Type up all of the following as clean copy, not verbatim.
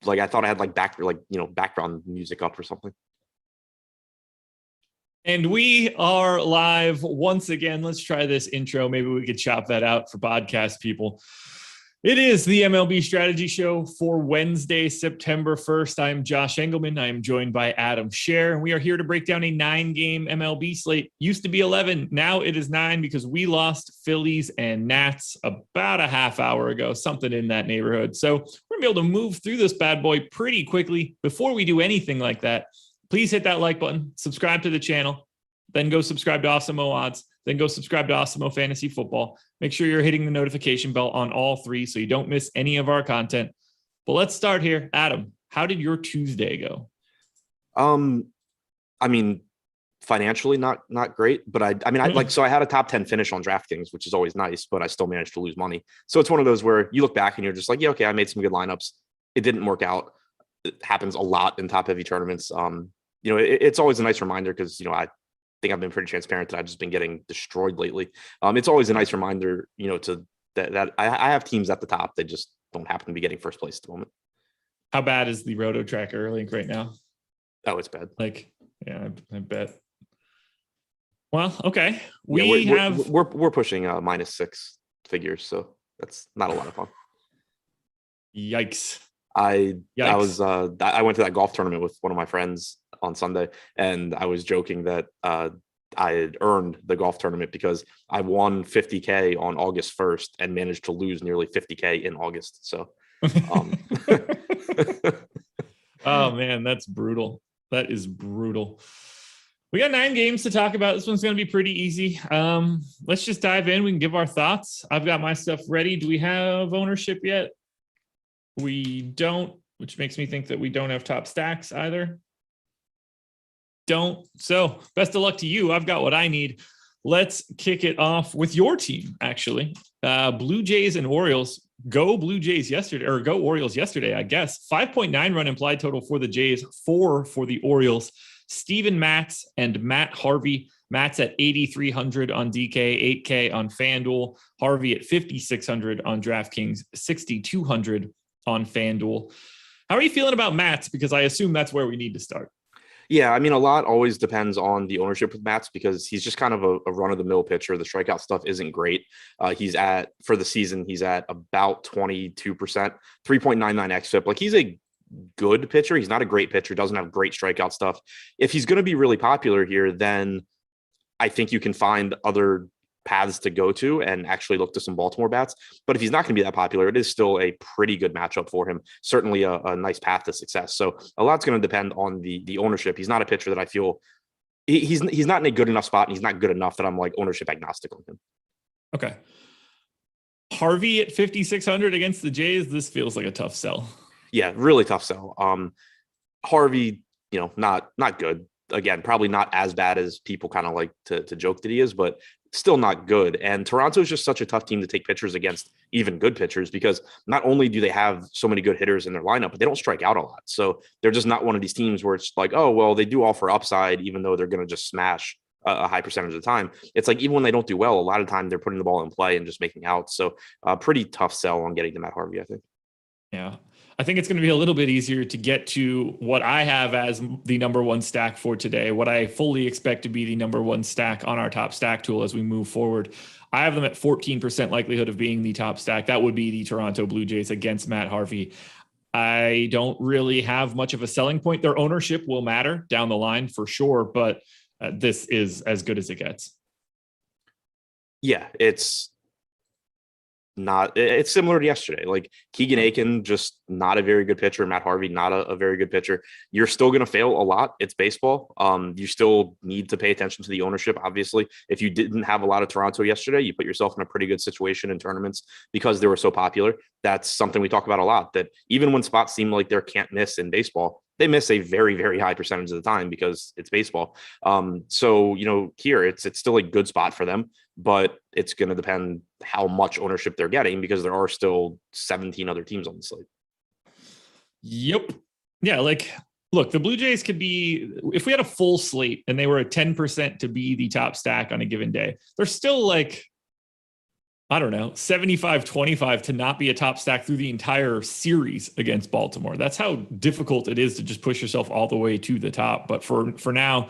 like I thought I had like background music up or something. And we are live once again. Let's try this intro. Maybe we could chop that out for podcast people. It is the MLB Strategy Show for Wednesday, September 1st. I'm Josh Engleman. I am joined by Adam Scherer, and we are here to break down a 9-game MLB slate. Used to be 11. Now it is 9 because we lost Phillies and Nats about a half hour ago, something in that neighborhood. So we're going to be able to move through this bad boy pretty quickly. Before we do anything like that, please hit that like button, subscribe to the channel, then go subscribe to Awesemo Odds, then go subscribe to Awesemo Fantasy Football. Make sure you're hitting the notification bell on all three so you don't miss any of our content. But let's start here. Adam, how did your Tuesday go? I mean, financially not great, but I had a top 10 finish on DraftKings, which is always nice, but I still managed to lose money. So it's one of those where you look back and you're just like, yeah, okay, I made some good lineups. It didn't work out. It happens a lot in top heavy tournaments. It's always a nice reminder because, I think I've been pretty transparent that I've just been getting destroyed lately. It's always a nice reminder, to that I have teams at the top that just don't happen to be getting first place at the moment. How bad is the Roto Tracker link right now? Oh, it's bad. Yeah, I bet. Well, okay. We're pushing -6 figures, so that's not a lot of fun. Yikes. I went to that golf tournament with one of my friends on Sunday, and I was joking that I had earned the golf tournament because I won $50K on August 1st and managed to lose nearly $50K in August. So, oh man, that's brutal. That is brutal. We got 9 games to talk about. This one's going to be pretty easy. Let's just dive in. We can give our thoughts. I've got my stuff ready. Do we have ownership yet? We don't, which makes me think that we don't have top stacks either. Don't. So best of luck to you. I've got what I need. Let's kick it off with your team, actually. Blue Jays and Orioles. Go Blue Jays yesterday, or go Orioles yesterday, I guess. 5.9 run implied total for the Jays, 4 for the Orioles. Steven Matz and Matt Harvey. Matt's at 8,300 on DK, 8K on FanDuel. Harvey at 5,600 on DraftKings, 6,200 on FanDuel. How are you feeling about Matz? Because I assume that's where we need to start. Yeah, I mean, a lot always depends on the ownership with Matz because he's just kind of a run-of-the-mill pitcher. The strikeout stuff isn't great. For the season, he's at about 22%, 3.99 xFIP. Like, he's a good pitcher. He's not a great pitcher. Doesn't have great strikeout stuff. If he's going to be really popular here, then I think you can find other paths to go to and actually look to some Baltimore bats. But if he's not going to be that popular, it is still a pretty good matchup for him. Certainly a nice path to success. So a lot's going to depend on the ownership. He's not a pitcher that I feel he's not in a good enough spot, and he's not good enough that I'm like ownership agnostic on him. Okay. Harvey at 5,600 against the Jays. This feels like a tough sell. Yeah, really tough sell. Harvey, not good. Again, probably not as bad as people kind of like to joke that he is, but still not good. And Toronto is just such a tough team to take pitchers against, even good pitchers, because not only do they have so many good hitters in their lineup, but they don't strike out a lot. So they're just not one of these teams where it's like, oh, well, they do offer upside, even though they're going to just smash a high percentage of the time. It's like, even when they don't do well, a lot of time they're putting the ball in play and just making outs. So pretty tough sell on getting to Matt Harvey, I think. Yeah. I think it's going to be a little bit easier to get to what I have as the number one stack for today, what I fully expect to be the number one stack on our top stack tool as we move forward. I have them at 14% likelihood of being the top stack. That would be the Toronto Blue Jays against Matt Harvey. I don't really have much of a selling point. Their ownership will matter down the line for sure, but this is as good as it gets. Yeah, it's similar to yesterday. Like, Keegan Aiken, just not a very good pitcher. Matt Harvey, not a very good pitcher. You're still going to fail a lot. It's baseball. You still need to pay attention to the ownership. Obviously, if you didn't have a lot of Toronto yesterday, you put yourself in a pretty good situation in tournaments because they were so popular. That's something we talk about a lot, that even when spots seem like they're can't miss in baseball, they miss a very, very high percentage of the time because it's baseball. So, here it's still a good spot for them, but it's going to depend how much ownership they're getting because there are still 17 other teams on the slate. Yep. Yeah. Look, the Blue Jays could be, if we had a full slate and they were at 10% to be the top stack on a given day, they're still like I don't know, 75-25 to not be a top stack through the entire series against Baltimore. That's how difficult it is to just push yourself all the way to the top. But for now,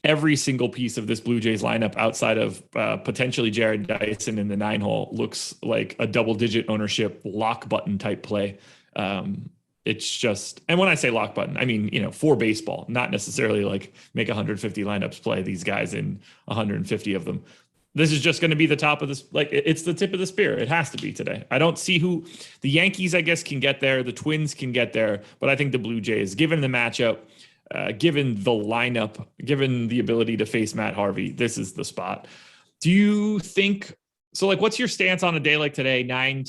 every single piece of this Blue Jays lineup outside of potentially Jared Dyson in the 9-hole looks like a double-digit ownership lock button type play. It's just, and when I say lock button, I mean, for baseball, not necessarily like make 150 lineups play these guys in 150 of them. This is just going to be the top of this. Like, it's the tip of the spear. It has to be today. I don't see who the Yankees, I guess, can get there. The Twins can get there, but I think the Blue Jays, given the matchup, given the lineup, given the ability to face Matt Harvey, this is the spot. Do you think so? Like, what's your stance on a day like today? 9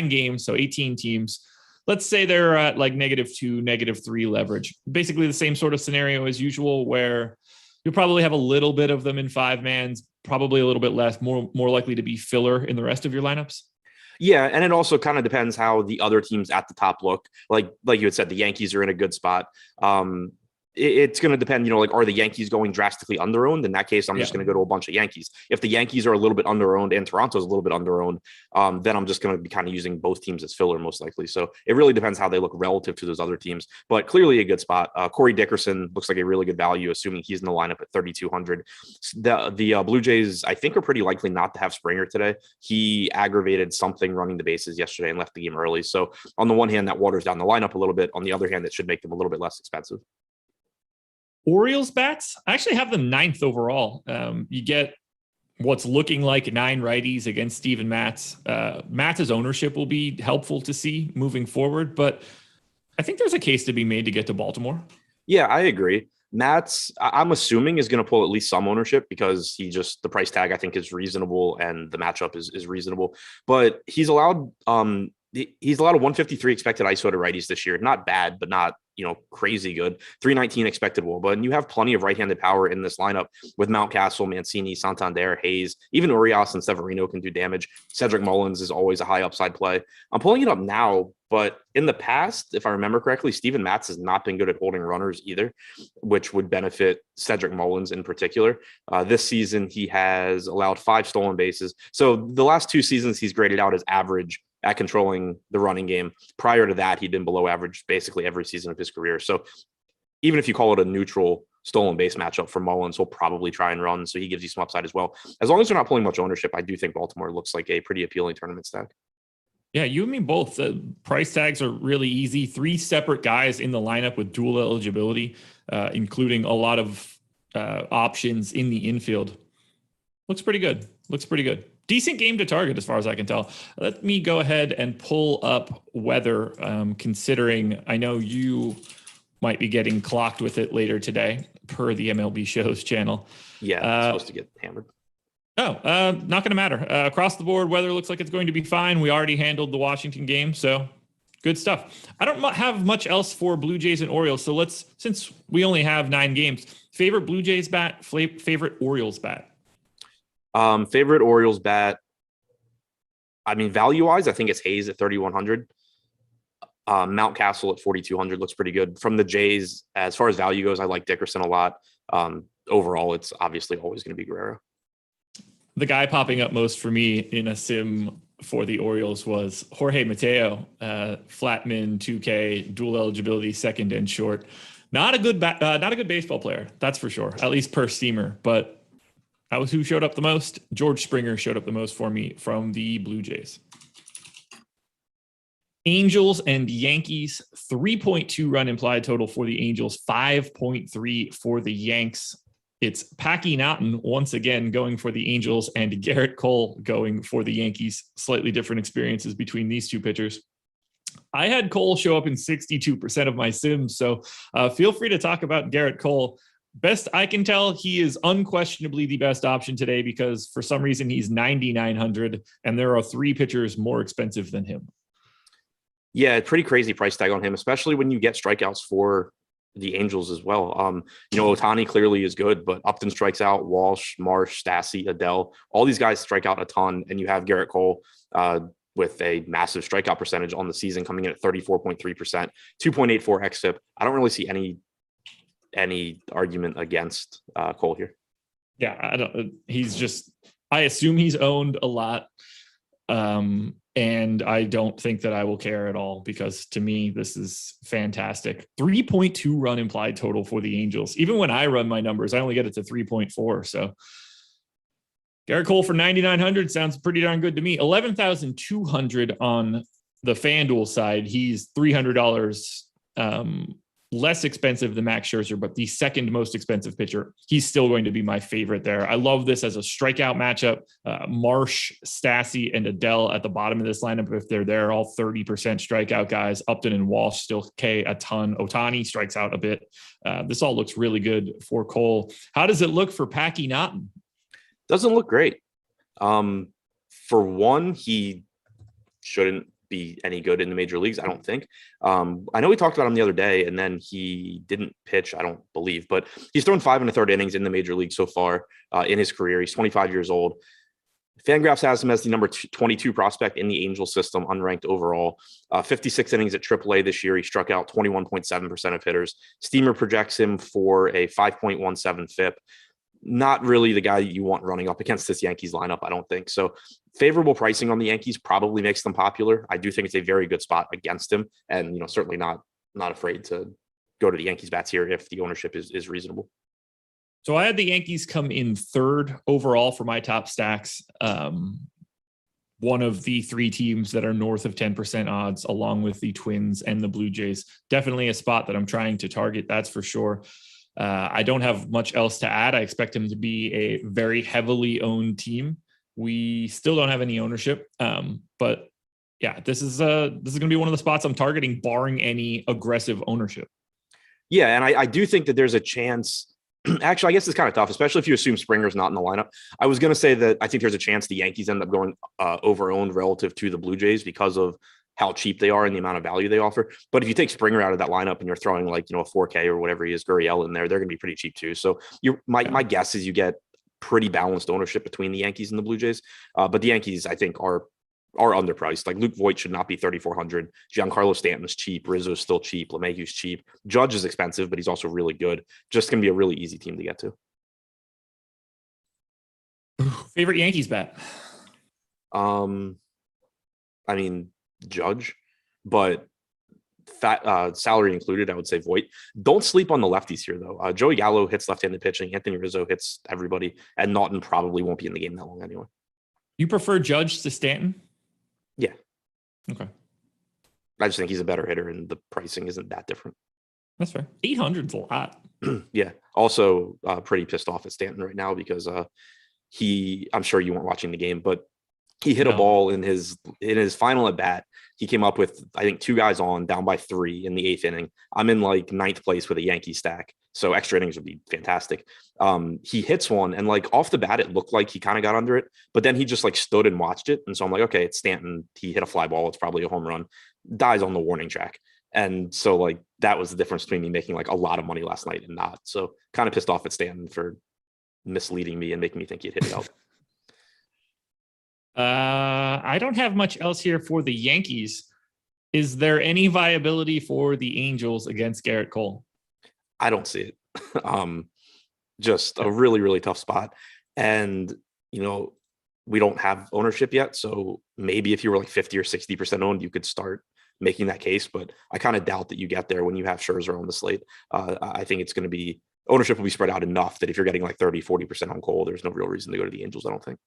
games, so 18 teams. Let's say they're at like -2, -3 leverage. Basically the same sort of scenario as usual, where you'll probably have a little bit of them in 5-mans, probably a little bit less, more likely to be filler in the rest of your lineups. Yeah, and it also kind of depends how the other teams at the top look. Like you had said, the Yankees are in a good spot. It's going to depend, are the Yankees going drastically underowned? In that case, I'm just going to go to a bunch of Yankees. If the Yankees are a little bit underowned and Toronto's a little bit underowned, then I'm just going to be kind of using both teams as filler most likely. So it really depends how they look relative to those other teams, but clearly a good spot. Corey Dickerson looks like a really good value, assuming he's in the lineup at 3,200. The Blue Jays, I think, are pretty likely not to have Springer today. He aggravated something running the bases yesterday and left the game early. So on the one hand, that waters down the lineup a little bit. On the other hand, it should make them a little bit less expensive. Orioles bats, I actually have them 9th overall. You get what's looking like 9 righties against Steven Matz. Matz's ownership will be helpful to see moving forward, but I think there's a case to be made to get to Baltimore. Yeah, I agree. Matz, I'm assuming, is going to pull at least some ownership because the price tag, I think, is reasonable and the matchup is reasonable. But he's allowed a 153 expected ISO to righties this year. Not bad, but not crazy good. 319 expected WOBA, and you have plenty of right-handed power in this lineup with Mountcastle, Mancini, Santander, Hayes. Even Urias and Severino can do damage. Cedric Mullins is always a high upside play. I'm pulling it up now, but in the past, if I remember correctly, Steven Matz has not been good at holding runners either, which would benefit Cedric Mullins in particular. This season, he has allowed 5 stolen bases. So the last 2 seasons, he's graded out as average at controlling the running game. Prior to that, he'd been below average basically every season of his career. So even if you call it a neutral stolen base matchup for Mullins, he'll probably try and run. So he gives you some upside as well. As long as they're not pulling much ownership, I do think Baltimore looks like a pretty appealing tournament stack. Yeah, you and me both. The price tags are really easy. 3 separate guys in the lineup with dual eligibility, including a lot of options in the infield. Looks pretty good. Decent game to target as far as I can tell. Let me go ahead and pull up weather, considering I know you might be getting clocked with it later today per the MLB Shows channel. Yeah, it's supposed to get hammered. Not going to matter. Across the board, weather looks like it's going to be fine. We already handled the Washington game, so good stuff. I don't have much else for Blue Jays and Orioles, so since we only have 9 games, favorite Blue Jays bat, favorite Orioles bat. Favorite Orioles bat. I mean, value-wise, I think it's Hayes at 3,100. Mountcastle at 4,200 looks pretty good. From the Jays, as far as value goes, I like Dickerson a lot. Overall, it's obviously always going to be Guerrero. The guy popping up most for me in a sim for the Orioles was Jorge Mateo, Flatman, 2K, dual eligibility, second and short. Not a good baseball player, that's for sure, at least per steamer, but that was who showed up the most. George Springer showed up the most for me from the Blue Jays. Angels and Yankees, 3.2 run implied total for the Angels, 5.3 for the Yanks. It's Packy Naughton once again going for the Angels and Garrett Cole going for the Yankees. Slightly different experiences between these 2 pitchers. I had Cole show up in 62% of my sims, so feel free to talk about Garrett Cole. Best I can tell, he is unquestionably the best option today because for some reason he's 9,900 and there are 3 pitchers more expensive than him. Yeah, pretty crazy price tag on him, especially when you get strikeouts for the Angels as well. Ohtani clearly is good, but Upton strikes out, Walsh, Marsh, Stassi, Adele, all these guys strike out a ton, and you have Garrett Cole with a massive strikeout percentage on the season coming in at 34.3%, 2.84 xFIP. I don't really see any argument against Cole here. Yeah, he's just I assume he's owned a lot. And I don't think that I will care at all, because to me, this is fantastic. 3.2 run implied total for the Angels. Even when I run my numbers, I only get it to 3.4. So Gerrit Cole for 9,900 sounds pretty darn good to me. 11,200 on the FanDuel side. He's $300 less expensive than Max Scherzer, but the second most expensive pitcher. He's still going to be my favorite there. I love this as a strikeout matchup. Marsh, Stassi, and Adele at the bottom of this lineup, if they're there, all 30% strikeout guys. Upton and Walsh still K a ton. Ohtani strikes out a bit. This all looks really good for Cole. How does it look for Packy Naughton? Doesn't look great. For one, he shouldn't be any good in the major leagues, I don't think. I know we talked about him the other day, and then he didn't pitch, I don't believe, but he's thrown 5 1/3 innings in the major league so far in his career. He's 25 years old. Fangraphs has him as the number 22 prospect in the Angel system, unranked overall. 56 innings at AAA this year. He struck out 21.7% of hitters. Steamer projects him for a 5.17 FIP. Not really the guy you want running up against this Yankees lineup, I don't think. So favorable pricing on the Yankees probably makes them popular. I do think it's a very good spot against him, and certainly not afraid to go to the Yankees bats here if the ownership is reasonable. So I had the Yankees come in third overall for my top stacks. One of the 3 teams that are north of 10% odds, along with the Twins and the Blue Jays. Definitely a spot that I'm trying to target, that's for sure. I don't have much else to add. I expect him to be a very heavily owned team. We still don't have any ownership, but yeah, this is going to be one of the spots I'm targeting, barring any aggressive ownership. Yeah, and I do think that there's a chance. Actually, I guess it's kind of tough, especially if you assume Springer's not in the lineup. I was going to say that I think there's a chance the Yankees end up going over-owned relative to the Blue Jays because of how cheap they are and the amount of value they offer. But if you take Springer out of that lineup and you're throwing a 4K or whatever he is, Gurriel in there, they're going to be pretty cheap too. So my guess is you get pretty balanced ownership between the Yankees and the Blue Jays. But the Yankees, I think, are underpriced. Like Luke Voit should not be 3,400. Giancarlo Stanton's cheap. Rizzo's still cheap. LeMahieu's cheap. Judge is expensive, but he's also really good. Just going to be a really easy team to get to. Favorite Yankees bet? I mean, Judge, but salary included, I would say Voit. Don't sleep on the lefties here, though. Joey Gallo hits left-handed pitching. Anthony Rizzo hits everybody, and Naughton probably won't be in the game that long anyway. You prefer Judge to Stanton? Yeah. Okay. I just think he's a better hitter, and the pricing isn't that different. That's fair. 800's a lot. Yeah. Also, pretty pissed off at Stanton right now because I'm sure you weren't watching the game, but he hit a ball in his final at bat. He came up with, I think, 2 guys on, down by 3 in the 8th inning. I'm in 9th place with a Yankee stack, so extra innings would be fantastic. He hits one, and off the bat, it looked like he kind of got under it, but then he just stood and watched it. And so I'm like, okay, it's Stanton. He hit a fly ball. It's probably a home run. Dies on the warning track. And so that was the difference between me making a lot of money last night and not. So kind of pissed off at Stanton for misleading me and making me think he'd hit it out. I don't have much else here for the Yankees. Is there any viability for the Angels against Gerrit Cole? I don't see it. Just a really, really tough spot. And, we don't have ownership yet. So maybe if you were 50 or 60% owned, you could start making that case. But I kind of doubt that you get there when you have Scherzer on the slate. I think it's going to be, ownership will be spread out enough that if you're getting 30, 40% on Cole, there's no real reason to go to the Angels, I don't think.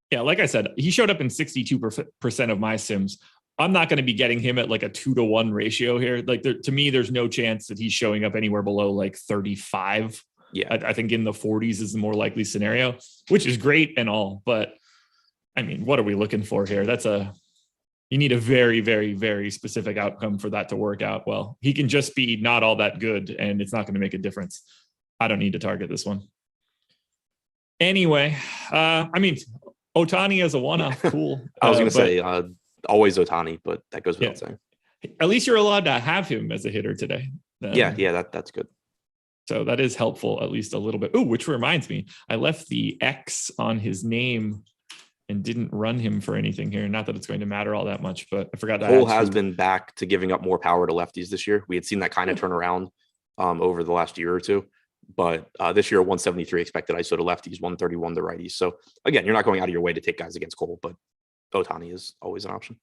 Yeah, like I said, he showed up in 62% of my sims. I'm not going to be getting him at a 2-to-1 ratio here. To me, there's no chance that he's showing up anywhere below 35. Yeah, I think in the 40s is the more likely scenario, which is great and all. But I mean, what are we looking for here? You need a very, very, very specific outcome for that to work out well. He can just be not all that good, and it's not going to make a difference. I don't need to target this one. Anyway, Ohtani as a one-off, cool. I was going to say always Ohtani, but that goes without saying. At least you're allowed to have him as a hitter today. That's good. So that is helpful, at least a little bit. Oh, which reminds me, I left the X on his name and didn't run him for anything here. Not that it's going to matter all that much, but I forgot that. Cole has been back to giving up more power to lefties this year. We had seen that kind of turn around over the last year or two. But this year, 173 expected ISO to lefties, 131 to righties. So again, you're not going out of your way to take guys against Cole, but Ohtani is always an option.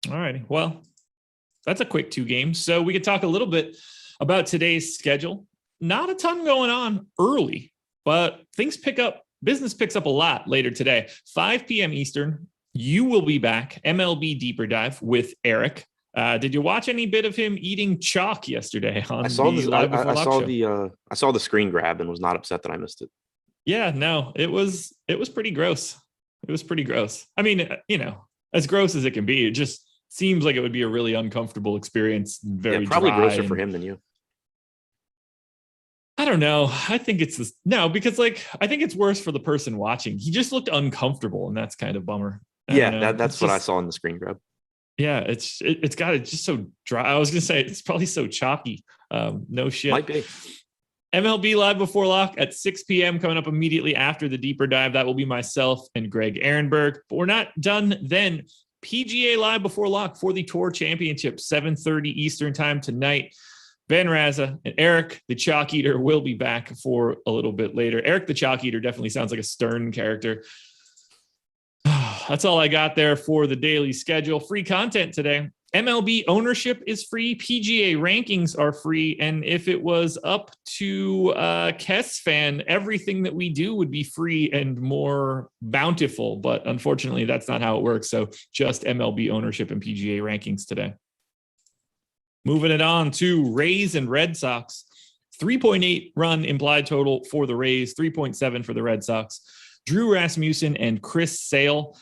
All righty. Well, that's a quick 2 games. So we could talk a little bit about today's schedule. Not a ton going on early, but things pick up. Business picks up a lot later today. 5 p.m. Eastern, you will be back. MLB Deeper Dive with Eric. Did you watch any bit of him eating chalk yesterday? I saw the screen grab and was not upset that I missed it. Yeah, no, it was pretty gross. It was pretty gross. I mean, as gross as it can be, it just seems like it would be a really uncomfortable experience. Probably grosser for him than you. I don't know. I think it's this. No, because I think it's worse for the person watching. He just looked uncomfortable, and that's kind of bummer. That's what I saw in the screen grab. Yeah, it's just so dry. I was gonna say it's probably so chalky. No shit. Might be. MLB Live Before Lock at 6 p.m. coming up immediately after the Deeper Dive. That will be myself and Greg Ehrenberg. But we're not done then. PGA Live Before Lock for the Tour Championship, 7:30 Eastern time tonight. Van Raza and Eric the Chalk Eater will be back for a little bit later. Eric the Chalk Eater definitely sounds like a Stern character. That's all I got there for the daily schedule. Free content today. MLB ownership is free. PGA rankings are free. And if it was up to Kess fan, everything that we do would be free and more bountiful. But unfortunately, that's not how it works. So just MLB ownership and PGA rankings today. Moving it on to Rays and Red Sox. 3.8 run implied total for the Rays, 3.7 for the Red Sox. Drew Rasmussen and Chris Sale.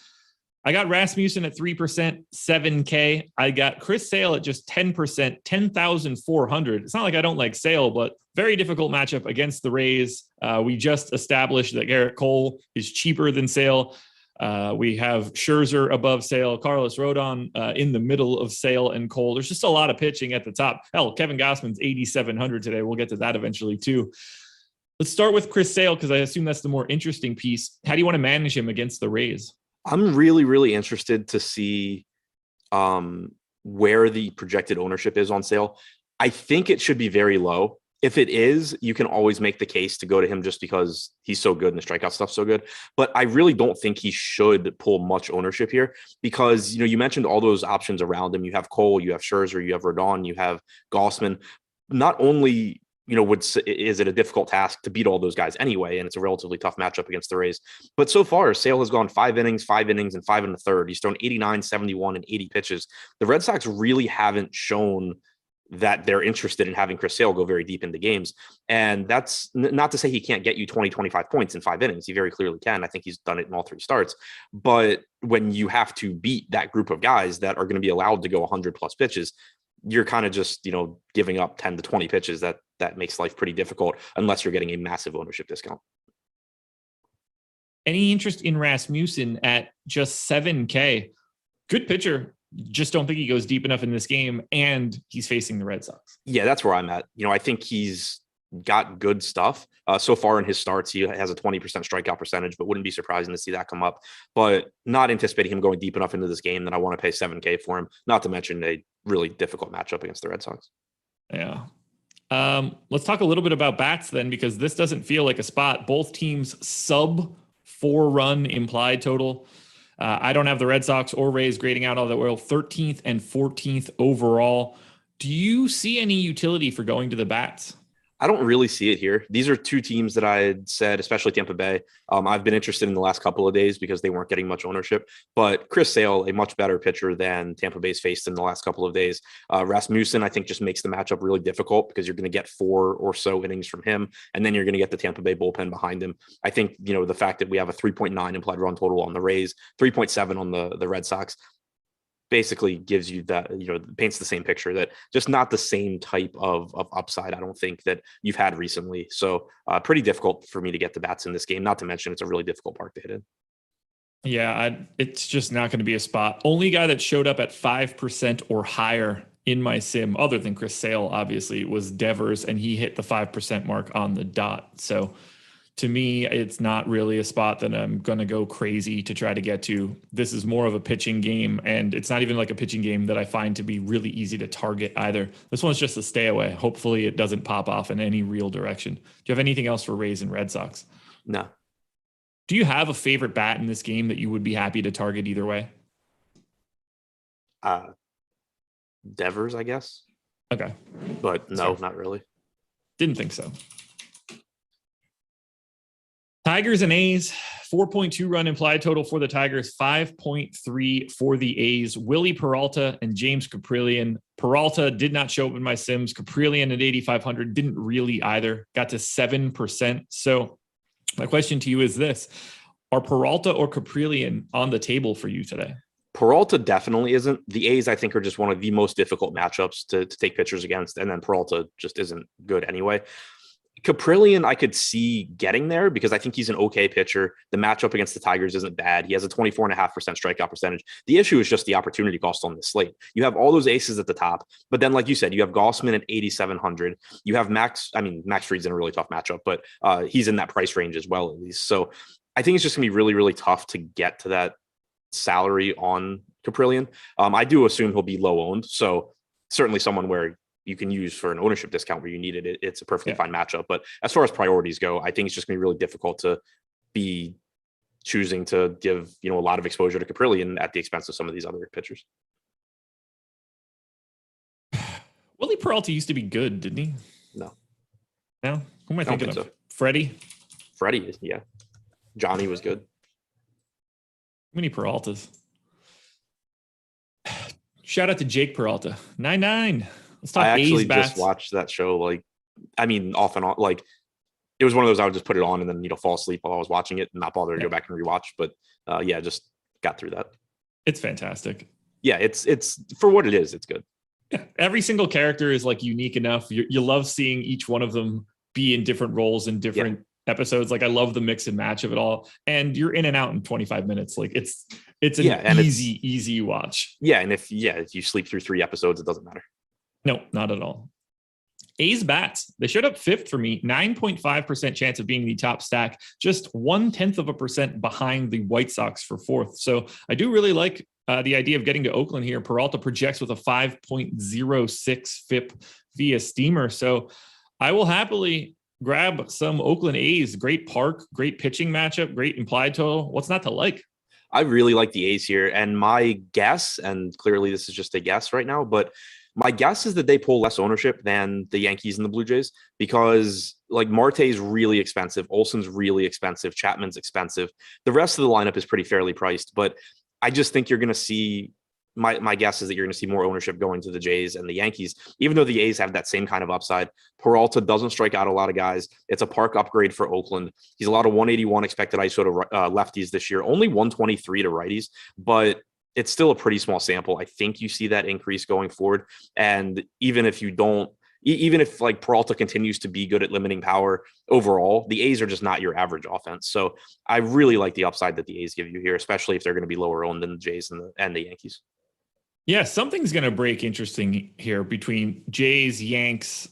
I got Rasmussen at 3%, 7K. I got Chris Sale at just 10%, 10,400. It's not like I don't like Sale, but very difficult matchup against the Rays. We just established that Garrett Cole is cheaper than Sale. We have Scherzer above Sale, Carlos Rodon in the middle of Sale and Cole. There's just a lot of pitching at the top. Hell, Kevin Gossman's 8,700 today. We'll get to that eventually too. Let's start with Chris Sale because I assume that's the more interesting piece. How do you want to manage him against the Rays? I'm really, really interested to see where the projected ownership is on Sale. I think it should be very low. If it is, you can always make the case to go to him just because he's so good and the strikeout stuff's so good. But I really don't think he should pull much ownership here because, you mentioned all those options around him. You have Cole, you have Scherzer, you have Rodon, you have Gossman. Not only, is it a difficult task to beat all those guys anyway, and it's a relatively tough matchup against the Rays. But so far, Sale has gone 5 innings, and 5 1/3. He's thrown 89, 71, and 80 pitches. The Red Sox really haven't shown that they're interested in having Chris Sale go very deep into games. And that's not to say he can't get you 20, 25 points in 5 innings. He very clearly can. I think he's done it in all 3 starts. But when you have to beat that group of guys that are going to be allowed to go 100 plus pitches, you're kind of just, giving up 10 to 20 pitches. That makes life pretty difficult unless you're getting a massive ownership discount. Any interest in Rasmussen at just 7K? Good pitcher. Just don't think he goes deep enough in this game, and he's facing the Red Sox. Yeah, that's where I'm at. I think he's got good stuff. So far in his starts, he has a 20% strikeout percentage, but wouldn't be surprising to see that come up. But not anticipating him going deep enough into this game that I want to pay 7K for him, not to mention a really difficult matchup against the Red Sox. Yeah. Let's talk a little bit about bats then, because this doesn't feel like a spot. Both teams sub 4 run implied total. I don't have the Red Sox or Rays grading out all that well, 13th and 14th overall. Do you see any utility for going to the bats? I don't really see it here. These are 2 teams that I had said, especially Tampa Bay. I've been interested in the last couple of days because they weren't getting much ownership. But Chris Sale, a much better pitcher than Tampa Bay's faced in the last couple of days. Rasmussen, I think, just makes the matchup really difficult because you're going to get 4 or so innings from him, and then you're going to get the Tampa Bay bullpen behind him. I think, the fact that we have a 3.9 implied run total on the Rays, 3.7 on the Red Sox, basically gives you that, paints the same picture that just not the same type of upside, I don't think, that you've had recently. So pretty difficult for me to get the bats in this game, not to mention it's a really difficult park to hit in. Yeah, it's just not going to be a spot. Only guy that showed up at 5% or higher in my sim, other than Chris Sale, obviously, was Devers, and he hit the 5% mark on the dot. So to me, it's not really a spot that I'm going to go crazy to try to get to. This is more of a pitching game, and it's not even like a pitching game that I find to be really easy to target either. This one's just a stay away. Hopefully it doesn't pop off in any real direction. Do you have anything else for Rays and Red Sox? No. Do you have a favorite bat in this game that you would be happy to target either way? Devers, I guess. Okay. But no, not really. Didn't think so. Tigers and A's, 4.2 run implied total for the Tigers, 5.3 for the A's. Willie Peralta and James Caprillion. Peralta did not show up in my sims. Caprillion at 8,500 didn't really either. Got to 7%. So my question to you is this. Are Peralta or Caprillion on the table for you today? Peralta definitely isn't. The A's, I think, are just one of the most difficult matchups to take pitchers against, and then Peralta just isn't good anyway. Caprillion, I could see getting there because I think he's an okay pitcher. The matchup against the Tigers isn't bad. He has a 24.5% strikeout percentage. The issue is just the opportunity cost on the slate. You have all those aces at the top, but then, like you said, you have Gossman at 8,700. You have Max Fried's in a really tough matchup, but he's in that price range as well, at least. So I think it's just gonna be really, really tough to get to that salary on Caprillion. I do assume he'll be low owned. So certainly someone where you can use for an ownership discount where you need it. It's a perfectly fine matchup. But as far as priorities go, I think it's just going to be really difficult to be choosing to give, a lot of exposure to Caprillion at the expense of some of these other pitchers. Willie Peralta used to be good, didn't he? No. No? Who am I thinking of? So. Freddie, yeah. Johnny was good. Many Peraltas. Shout out to Jake Peralta. 9-9. Let's talk I actually A's bats. just watched that show, off and on. Like, it was one of those I would just put it on and then, fall asleep while I was watching it and not bother to go back and rewatch. But just got through that. It's fantastic. Yeah, it's for what it is. It's good. Yeah. Every single character is unique enough. You love seeing each one of them be in different roles in different episodes. I love the mix and match of it all. And you're in and out in 25 minutes. It's an easy watch. Yeah. And if you sleep through 3 episodes, it doesn't matter. No, not at all. A's bats, they showed up 5th for me, 9.5% chance of being the top stack, just 0.1% behind the White Sox for 4th. So I do really like the idea of getting to Oakland here. Peralta projects with a 5.06 FIP via Steamer. So I will happily grab some Oakland A's. Great park, great pitching matchup, great implied total. What's not to like? I really like the A's here. And my guess, and clearly this is just a guess right now, but my guess is that they pull less ownership than the Yankees and the Blue Jays because Marte's really expensive. Olsen's really expensive. Chapman's expensive. The rest of the lineup is pretty fairly priced, but I just think you're going to see my guess is that you're going to see more ownership going to the Jays and the Yankees, even though the A's have that same kind of upside. Peralta doesn't strike out a lot of guys. It's a park upgrade for Oakland. He's a lot of 181 expected ISO to lefties this year, only 123 to righties, but it's still a pretty small sample. I think you see that increase going forward. And even if Peralta continues to be good at limiting power overall, the A's are just not your average offense. So I really like the upside that the A's give you here, especially if they're going to be lower owned than the Jays and the Yankees. Yeah, something's going to break interesting here between Jays, Yanks,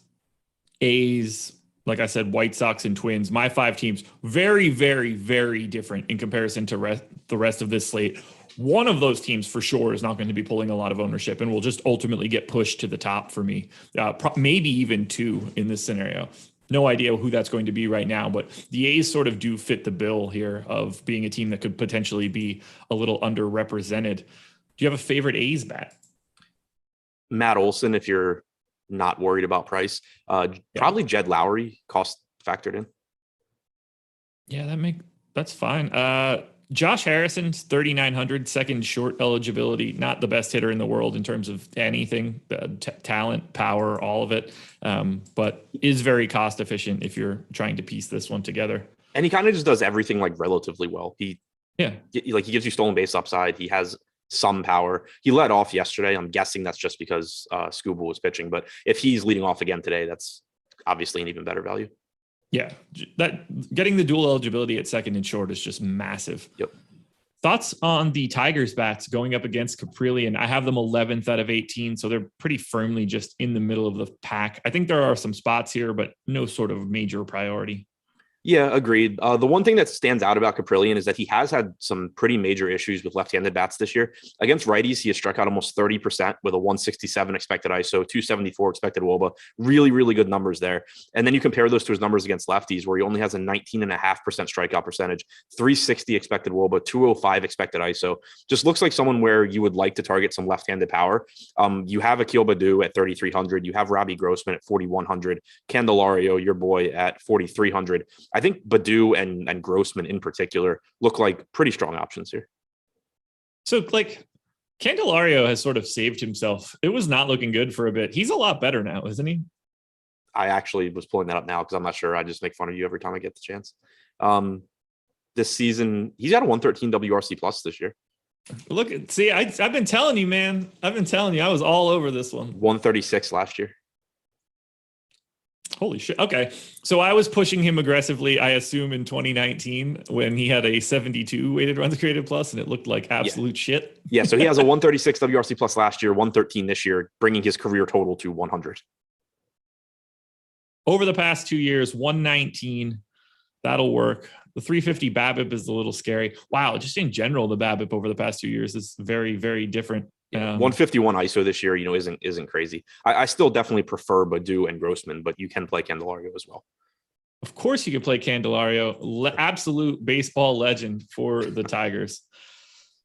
A's, like I said, White Sox and Twins. My 5 teams, very, very, very different in comparison to the rest of this slate. One of those teams for sure is not going to be pulling a lot of ownership and will just ultimately get pushed to the top for me. Maybe even 2 in this scenario. No idea who that's going to be right now, but the A's sort of do fit the bill here of being a team that could potentially be a little underrepresented. Do you have a favorite A's bat? Matt Olson, if you're not worried about price. Probably Jed Lowry, cost factored in. Yeah, that's fine. Josh Harrison's 3,900, second short eligibility, not the best hitter in the world in terms of anything, talent, power, all of it, but is very cost efficient if you're trying to piece this one together. And he kind of just does everything relatively well. He gives you stolen base upside. He has some power. He led off yesterday. I'm guessing that's just because Scuba was pitching, but if he's leading off again today, that's obviously an even better value. Yeah, that getting the dual eligibility at second and short is just massive. Yep. Thoughts on the Tigers bats going up against Caprillion? I have them 11th out of 18, so they're pretty firmly just in the middle of the pack. I think there are some spots here, but no sort of major priority. Yeah, agreed. The one thing that stands out about Caprillion is that he has had some pretty major issues with left-handed bats this year. Against righties, he has struck out almost 30% with a 167 expected ISO, 274 expected WOBA. Really, really good numbers there. And then you compare those to his numbers against lefties, where he only has a 19.5% strikeout percentage, 360 expected WOBA, 205 expected ISO. Just looks like someone where you would like to target some left-handed power. You have Akil Baddoo at 3,300. You have Robbie Grossman at 4,100. Candelario, your boy, at 4,300. I think Baddoo and Grossman in particular look like pretty strong options here. So like Candelario has sort of saved himself. It was not looking good for a bit. He's a lot better now, isn't he? I actually was pulling that up now because I'm not sure. I just make fun of you every time I get the chance. This season, he's got a 113 WRC plus this year. Look, see, I've been telling you, man. I've been telling you, I was all over this one. 136 last year. Holy shit. Okay. So I was pushing him aggressively, I assume, in 2019 when he had a 72 weighted runs created plus and it looked like absolute shit. Yeah. So he has a 136 WRC plus last year, 113 this year, bringing his career total to 100. Over the past 2 years, 119. That'll work. The 350 BABIP is a little scary. Wow. Just in general, the BABIP over the past 2 years is very, very different. 151 ISO this year, isn't crazy. I still definitely prefer Baddoo and Grossman, but you can play Candelario as well. Of course, you can play Candelario, absolute baseball legend for the Tigers.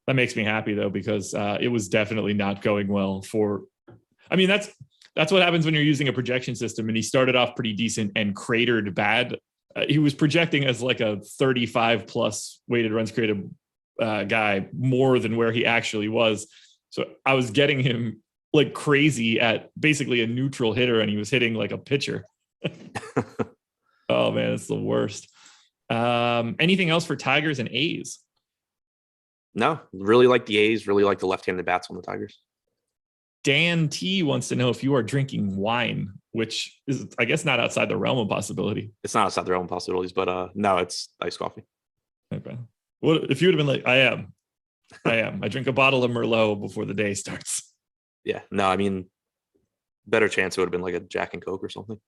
That makes me happy though, because it was definitely not going well for. I mean, that's what happens when you're using a projection system. And he started off pretty decent and cratered bad. He was projecting as like a 35 plus weighted runs created guy, more than where he actually was. So I was getting him like crazy at basically a neutral hitter, and he was hitting like a pitcher. Oh man, it's the worst. Anything else for Tigers and A's? No, really like the A's, really like the left-handed bats on the Tigers. Dan T wants to know if you are drinking wine, which is, I guess, not outside the realm of possibility. It's not outside the realm of possibilities, but no, it's iced coffee. Okay. What if you would have been like, I am. I drink a bottle of Merlot before the day starts. Yeah. No, I mean, better chance it would have been like a Jack and Coke or something.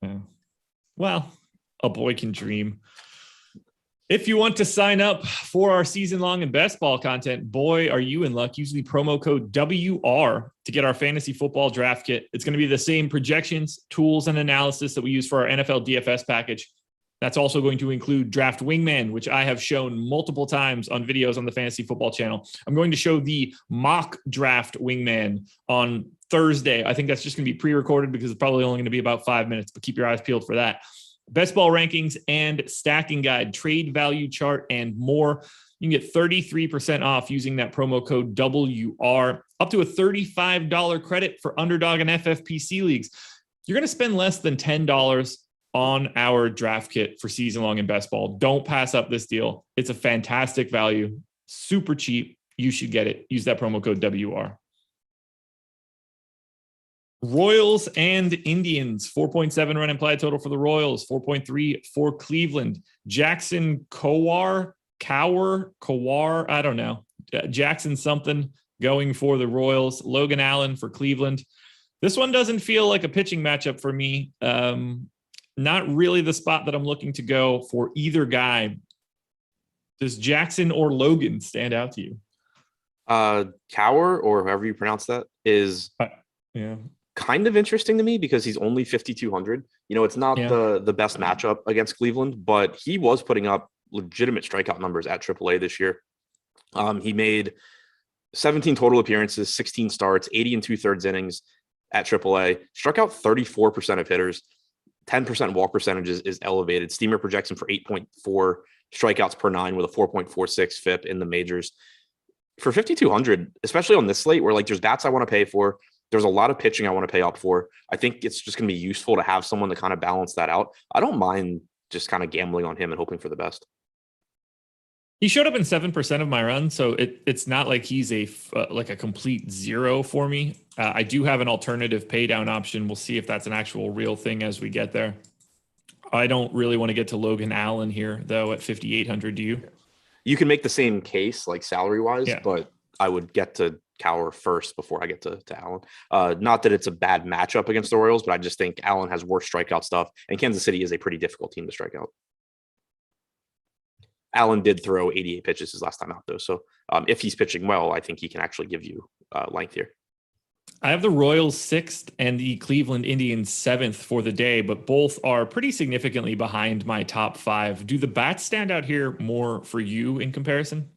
Yeah. Well, a boy can dream. If you want to sign up for our season-long and best ball content, boy, are you in luck. Use the promo code WR to get our fantasy football draft kit. It's going to be the same projections, tools, and analysis that we use for our NFL DFS package. That's also going to include Draft Wingman, which I have shown multiple times on videos on the Fantasy Football channel. I'm going to show the mock Draft Wingman on Thursday. I think that's just going to be pre-recorded because it's probably only going to be about 5 minutes, but keep your eyes peeled for that. Best ball rankings and stacking guide, trade value chart, and more. You can get 33% off using that promo code WR, up to a $35 credit for underdog and FFPC leagues. You're going to spend less than $10 on our draft kit for season long and best ball. Don't pass up this deal. It's a fantastic value, super cheap. You should get it. Use that promo code WR. Royals and Indians, 4.7 run implied total for the Royals, 4.3 for Cleveland. Jackson Kowar, I don't know. Jackson something going for the Royals. Logan Allen for Cleveland. This one doesn't feel like a pitching matchup for me. Not really the spot that I'm looking to go for either guy. Does Jackson or Logan stand out to you? Cower, or however you pronounce that, is kind of interesting to me because he's only 5,200. It's not the best matchup against Cleveland, but he was putting up legitimate strikeout numbers at AAA this year. He made 17 total appearances, 16 starts, 80 2/3 innings at AAA, struck out 34% of hitters. 10% walk percentage is elevated. Steamer projects him for 8.4 strikeouts per nine with a 4.46 FIP in the majors. For 5,200, especially on this slate where like there's bats I want to pay for, there's a lot of pitching I want to pay up for. I think it's just going to be useful to have someone to kind of balance that out. I don't mind just kind of gambling on him and hoping for the best. He showed up in 7% of my runs, so it's not like he's like a complete zero for me. I do have an alternative pay down option. We'll see if that's an actual real thing as we get there. I don't really want to get to Logan Allen here, though, at 5,800. Do you? You can make the same case, like salary-wise, but I would get to Cower first before I get to Allen. Not that it's a bad matchup against the Royals, but I just think Allen has worse strikeout stuff, and Kansas City is a pretty difficult team to strike out. Allen did throw 88 pitches his last time out, though. So if he's pitching well, I think he can actually give you length here. I have the Royals 6th and the Cleveland Indians 7th for the day, but both are pretty significantly behind my top 5. Do the bats stand out here more for you in comparison?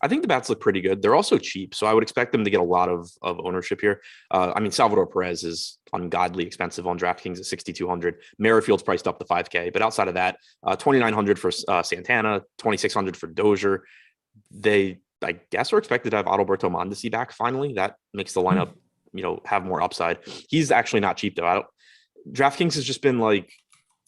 I think the bats look pretty good. They're also cheap, so I would expect them to get a lot of ownership here. I mean, Salvador Perez is ungodly expensive on DraftKings at 6,200. Merrifield's priced up to 5K, but outside of that, 2,900 for Santana, 2,600 for Dozier. They, I guess, are expected to have Adalberto Mondesi back finally. That makes the lineup, have more upside. He's actually not cheap though. DraftKings has just been like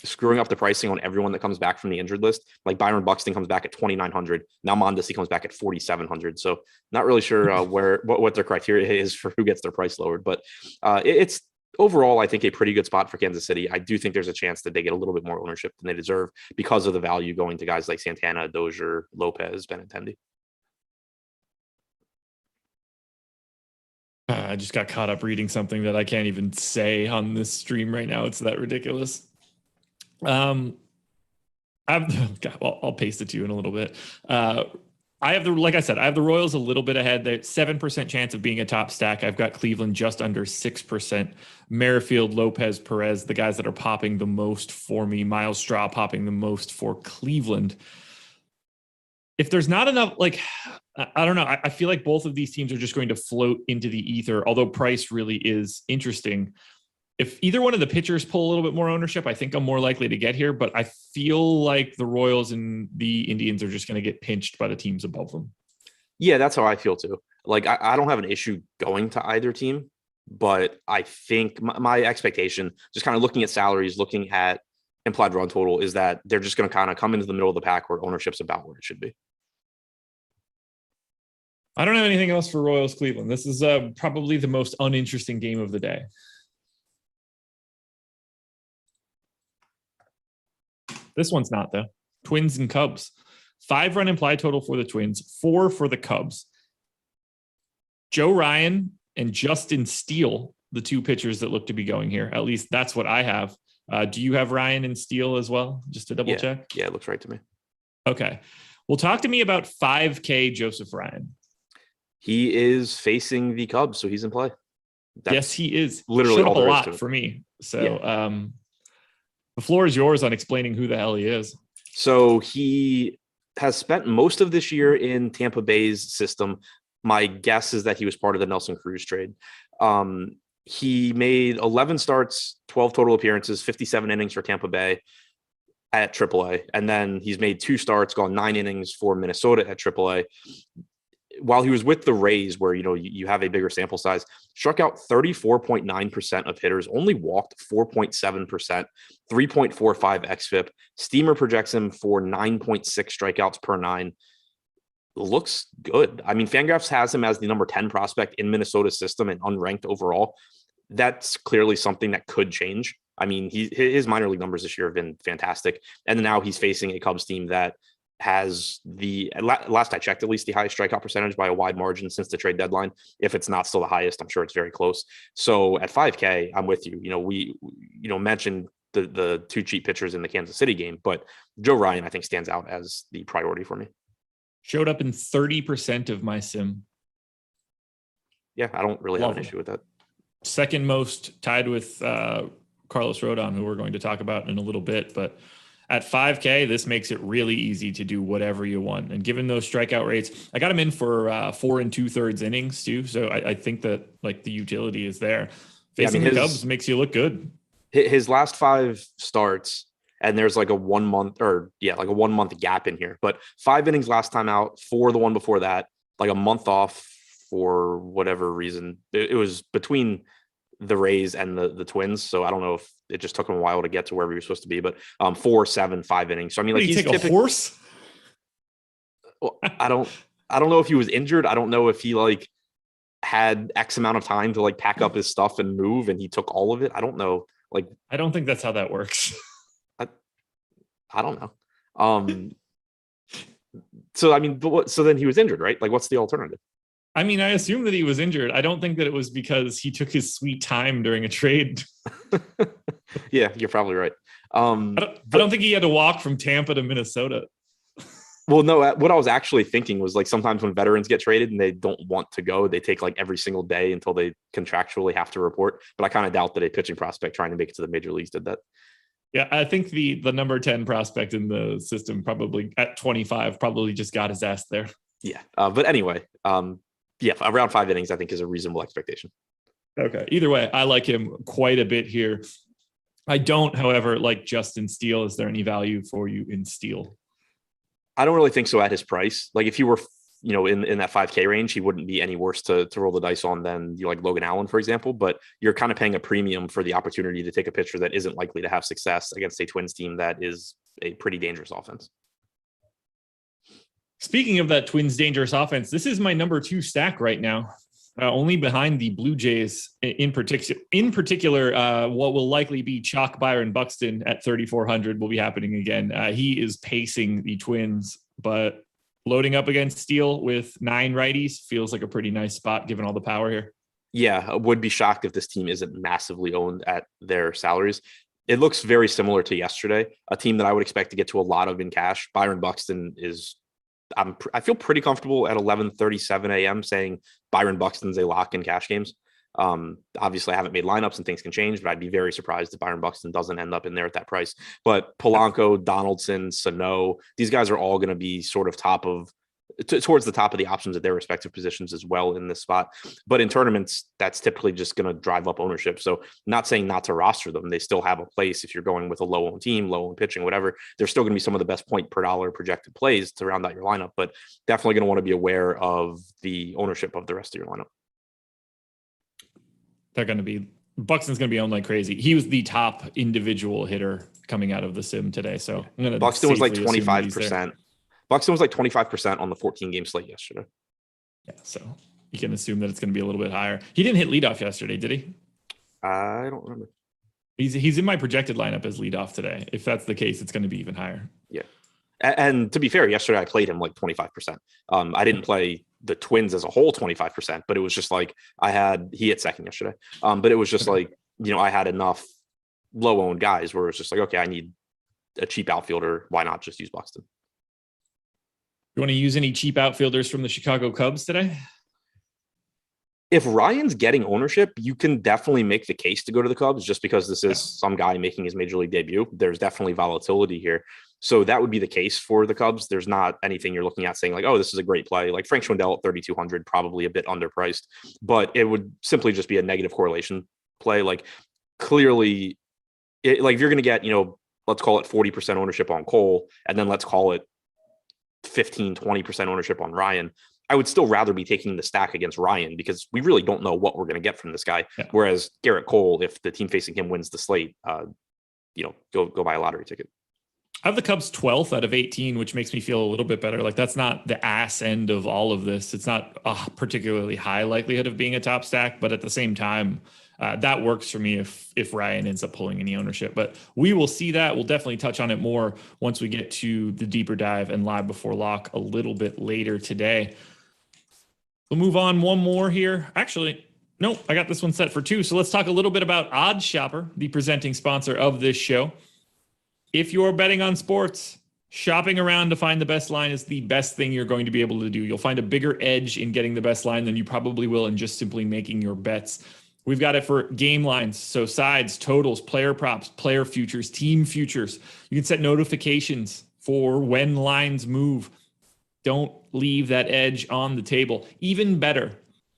screwing up the pricing on everyone that comes back from the injured list. Like Byron Buxton comes back at 2,900. Now Mondesi comes back at 4,700. So not really sure what their criteria is for who gets their price lowered. But it's overall, I think, a pretty good spot for Kansas City. I do think there's a chance that they get a little bit more ownership than they deserve because of the value going to guys like Santana, Dozier, Lopez, Benintendi. I just got caught up reading something that I can't even say on this stream right now. It's that ridiculous. I'll paste it to you in a little bit. I have the Royals a little bit ahead. They're 7% chance of being a top stack. I've got Cleveland just under 6%. Merrifield, Lopez, Perez, the guys that are popping the most for me. Miles Straw popping the most for Cleveland. If there's not enough, I don't know. I feel like both of these teams are just going to float into the ether, although price really is interesting. If either one of the pitchers pull a little bit more ownership, I think I'm more likely to get here, but I feel like the Royals and the Indians are just going to get pinched by the teams above them. Yeah, that's how I feel too. I don't have an issue going to either team, but I think my expectation, just kind of looking at salaries, looking at implied run total, is that they're just going to kind of come into the middle of the pack where ownership's about where it should be. I don't have anything else for Royals Cleveland. This is probably the most uninteresting game of the day. This one's not, though. Twins and Cubs. 5-run implied total for the Twins, 4 for the Cubs. Joe Ryan and Justin Steele, the two pitchers that look to be going here. At least that's what I have. Do you have Ryan and Steele as well? Just to double check? Yeah, it looks right to me. Okay. Well, talk to me about 5K Joseph Ryan. He is facing the Cubs, so he's in play. Yes, he is. Literally all a lot for me. So, the floor is yours on explaining who the hell he is. So he has spent most of this year in Tampa Bay's system. My guess is that he was part of the Nelson Cruz trade. He made 11 starts, 12 total appearances, 57 innings for Tampa Bay at AAA. And then he's made 2 starts, gone 9 innings for Minnesota at AAA. While he was with the Rays, where, you have a bigger sample size, struck out 34.9% of hitters, only walked 4.7%, 3.45 xFIP. Steamer projects him for 9.6 strikeouts per 9. Looks good. I mean, Fangraphs has him as the number 10 prospect in Minnesota's system and unranked overall. That's clearly something that could change. I mean, his minor league numbers this year have been fantastic. And now he's facing a Cubs team that has last I checked, at least the highest strikeout percentage by a wide margin since the trade deadline. If it's not still the highest, I'm sure it's very close. So at 5K, I'm with you. We mentioned the 2 cheap pitchers in the Kansas City game, but Joe Ryan, I think, stands out as the priority for me. Showed up in 30% of my sim. Yeah, I don't really have an issue with that. Second most, tied with Carlos Rodon, who we're going to talk about in a little bit, but at 5K, this makes it really easy to do whatever you want. And given those strikeout rates, I got him in for 4 2/3 innings too. So I think that the utility is there. Facing the Cubs makes you look good. His last 5 starts, and there's a 1 month a 1 month gap in here, but 5 innings last time out, 4 the one before that, a month off for whatever reason. It was between the Rays and the Twins. So I don't know if it just took him a while to get to wherever he was supposed to be, but 4, 7, 5 innings. So I mean, he's take a horse. Well, I don't know if he was injured. I don't know if he had X amount of time to pack up his stuff and move, and he took all of it. I don't know. I don't think that's how that works. I don't know. So I mean, so then he was injured, right? What's the alternative? I mean, I assume that he was injured. I don't think that it was because he took his sweet time during a trade. Yeah, you're probably right. I don't think he had to walk from Tampa to Minnesota. Well, no, what I was actually thinking was like sometimes when veterans get traded and they don't want to go, they take like every single day until they contractually have to report. But I kind of doubt that a pitching prospect trying to make it to the major leagues did that. Yeah, I think the number 10 prospect in the system probably at 25 probably just got his ass there. Yeah. But anyway, yeah, around 5 innings, I think is a reasonable expectation. Okay. Either way, I like him quite a bit here. I don't, however, like Justin Steele. Is there any value for you in Steele? I don't really think so at his price. Like if you were, in that 5K range, he wouldn't be any worse to roll the dice on than like Logan Allen, for example. But you're kind of paying a premium for the opportunity to take a pitcher that isn't likely to have success against a Twins team that is a pretty dangerous offense. Speaking of that Twins dangerous offense, this is my number 2 stack right now. Only behind the Blue Jays in particular, what will likely be chalk Byron Buxton at 3,400 will be happening again. He is pacing the Twins, but loading up against Steele with 9 righties feels like a pretty nice spot given all the power here. Yeah, I would be shocked if this team isn't massively owned at their salaries. It looks very similar to yesterday, a team that I would expect to get to a lot of in cash. Byron Buxton is I feel pretty comfortable at 11:37 a.m. saying Byron Buxton's a lock in cash games. Obviously, I haven't made lineups and things can change, but I'd be very surprised if Byron Buxton doesn't end up in there at that price. But Polanco, Donaldson, Sano, these guys are all going to be sort of towards the top of the options at their respective positions as well in this spot. But in tournaments, that's typically just going to drive up ownership. So not saying not to roster them. They still have a place if you're going with a low owned team, low owned pitching, whatever. They're still going to be some of the best point per dollar projected plays to round out your lineup, but definitely going to want to be aware of the ownership of the rest of your lineup. Buxton's going to be owned like crazy. He was the top individual hitter coming out of the sim today. So Buxton was like 25%. Buxton was like 25% on the 14-game slate yesterday. Yeah, so you can assume that it's going to be a little bit higher. He didn't hit leadoff yesterday, did he? I don't remember. He's in my projected lineup as leadoff today. If that's the case, it's going to be even higher. Yeah. And to be fair, yesterday I played him like 25%. I didn't play the Twins as a whole 25%, but it was just like he hit second yesterday. But it was just like, I had enough low-owned guys where it's just like, okay, I need a cheap outfielder. Why not just use Buxton? You want to use any cheap outfielders from the Chicago Cubs today? If Ryan's getting ownership, you can definitely make the case to go to the Cubs just because this is some guy making his major league debut. There's definitely volatility here. So that would be the case for the Cubs. There's not anything you're looking at saying like, oh, this is a great play. Like Frank Schwindel at 3,200, probably a bit underpriced, but it would simply just be a negative correlation play. Like clearly, if you're going to get, let's call it 40% ownership on Cole, and then let's call it 15-20% ownership on Ryan, I would still rather be taking the stack against Ryan because we really don't know what we're going to get from this guy. Yeah. Whereas Garrett Cole, if the team facing him wins the slate, go buy a lottery ticket. I have the Cubs 12th out of 18, which makes me feel a little bit better. Like that's not the ass end of all of this. It's not a particularly high likelihood of being a top stack, but at the same time, that works for me if Ryan ends up pulling any ownership. But we will see that. We'll definitely touch on it more once we get to the deeper dive and live before lock a little bit later today. We'll move on one more here. Actually, nope, I got this one set for 2. So let's talk a little bit about Odds Shopper, the presenting sponsor of this show. If you're betting on sports, shopping around to find the best line is the best thing you're going to be able to do. You'll find a bigger edge in getting the best line than you probably will in just simply making your bets. We've got it for game lines, so sides, totals, player props, player futures, team futures. You can set notifications for when lines move. Don't leave that edge on the table. Even better,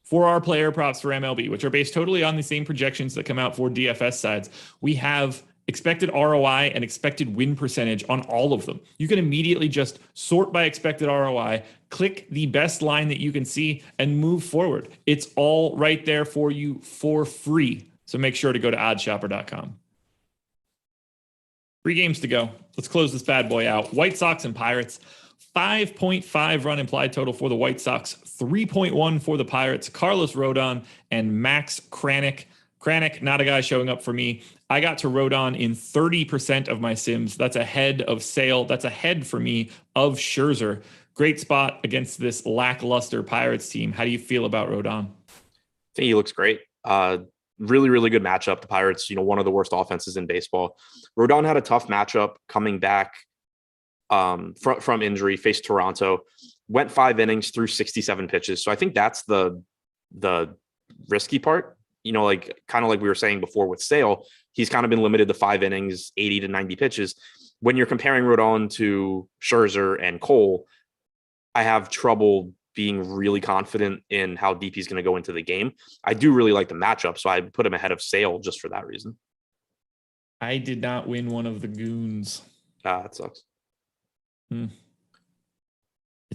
for our player props for MLB, which are based totally on the same projections that come out for DFS sides, we have expected ROI and expected win percentage on all of them. You can immediately just sort by expected ROI, click the best line that you can see, and move forward. It's all right there for you for free. So make sure to go to oddshopper.com. 3 games to go. Let's close this bad boy out. White Sox and Pirates. 5.5 run implied total for the White Sox. 3.1 for the Pirates. Carlos Rodon and Max Kranick. Kranick, not a guy showing up for me. I got to Rodon in 30% of my sims. That's ahead of Sale. That's ahead for me of Scherzer. Great spot against this lackluster Pirates team. How do you feel about Rodon? I think he looks great. Really, really good matchup. The Pirates, one of the worst offenses in baseball. Rodon had a tough matchup coming back from injury, faced Toronto, went 5 innings through 67 pitches. So I think that's the risky part. Like kind of like we were saying before with Sale, he's kind of been limited to 5 innings, 80 to 90 pitches. When you're comparing Rodon to Scherzer and Cole, I have trouble being really confident in how deep he's going to go into the game. I do really like the matchup, so I put him ahead of Sale just for that reason. I did not win one of the goons. That sucks. It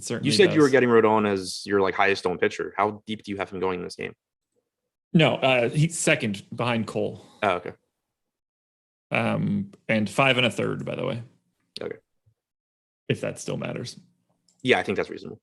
certainly You said does. you were getting Rodon as your like highest owned pitcher. How deep do you have him going in this game? No, he's second behind Cole. Oh, okay. And 5 1/3, by the way. Okay. If that still matters. Yeah, I think that's reasonable.